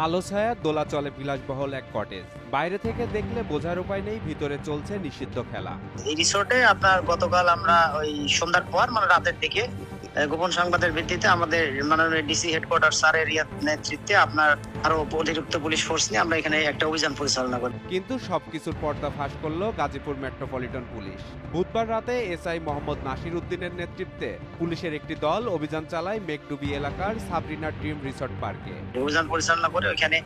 আলো ছায়া দোলাচলে বিলাসবহুল এক কটেজ। বাইরে থেকে দেখলে বোঝার উপায় নেই ভিতরে চলছে নিষিদ্ধ খেলা। এই রিসোর্টে আপনার গতকাল আমরা ওই সন্ধ্যার পর মানে রাতের দিকে গোপন সংবাদের ভিত্তিতে আমাদের মাননীয় ডিসি হেডকোয়ার্টার স্যারের নেতৃত্বে আপনার আরো অতিরিক্ত পুলিশ ফোর্স নিয়ে আমরা এখানে একটা অভিযান পরিচালনা করি। কিন্তু সবকিছুর পর্দা ফাঁস করল গাজীপুর মেট্রোপলিটন পুলিশ। বুধবার রাতে এসআই মোহাম্মদ নাসির উদ্দিনের নেতৃত্বে পুলিশের একটি দল অভিযান চালায় মেঘডুবি এলাকার সাবরিনা ড্রিম রিসোর্ট পার্কে। অভিযান পরিচালনা করে ওইখানে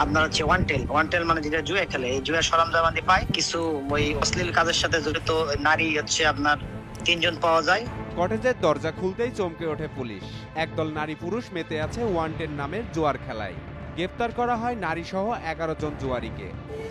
আপনার হচ্ছে ওয়ান টেল মানে যেটা জুয়া খেলে, এই জুয়া সরঞ্জামাদি পায়। কিছু ওই অশ্লীল কাজের সাথে জড়িত নারী হচ্ছে আপনার 3 জন পাওয়া যায়। কটেজের দরজা খুলতেই চমকে ওঠে পুলিশ। একদল নারী পুরুষ মেতে আছে ওয়ান্টেড নামের জুয়ার খেলায়। গ্রেপ্তার করা হয় নারী সহ 11 জন জুয়ারিকে।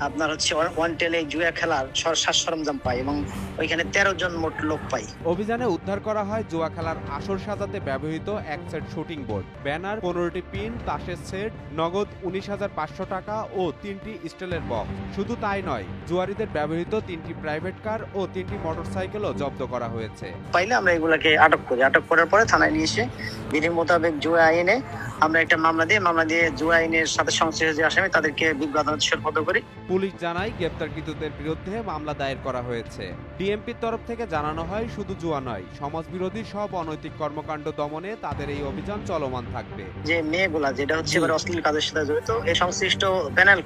আপনার হচ্ছে ওয়ান টেল জুয়া খেলার সাজ সরঞ্জাম পায় এবং ওইখানে 13 জন মোট লোক পায়। অভিযানে উদ্ধার করা হয় জুয়া খেলার আসর সাজাতে ব্যবহৃত এক সেট শুটিং বোর্ড, ব্যানার, 15টি পিন, তাসের সেট, নগদ 19,500 টাকা ও 3টি স্টিলের বক্স। শুধু তাই নয়, জুয়ারিদের ব্যবহৃত 3টি প্রাইভেট কার ও 3টি মোটরসাইকেলও জব্দ করা হয়েছে। পাইলে আমরা এগুলাকে আটক করি। আটক করার পরে থানায় নিয়ে এসে বিধি মোতাবেক জুয়া আইনে আমরা একটা মামলা দিয়ে জুয়া আইনের সাথে সংশ্লিষ্ট যে আসামি তাদেরকে বিজ্ঞ আদালতে সোপর্দ করি। পুলিশ জানায় গ্রেপ্তারকৃতদের বিরুদ্ধে মামলা দায়ের করা হয়েছে। ডিএমপির তরফ থেকে জানানো হয় শুধু জুয়া নয়, সমাজবিরোধী সব অনৈতিক কর্মকাণ্ড দমনে তাদের এই অভিযান চলমান থাকবে। যে মেয়েগুলা যেটা হচ্ছে এবার অশ্লীল কাজের সাথে জড়িত, এই সংশ্লিষ্ট পেনাল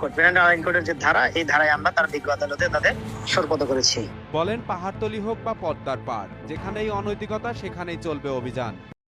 আইন কোডের যে ধারা, এই ধারায় আমরা তার বিজ্ঞ আদালতে তাদের সোপর্দ করেছি। বলেন পাহাড়তলি হোক বা পদ্মার পাড়, যেখানেই অনৈতিকতা সেখানেই চলবে অভিযান।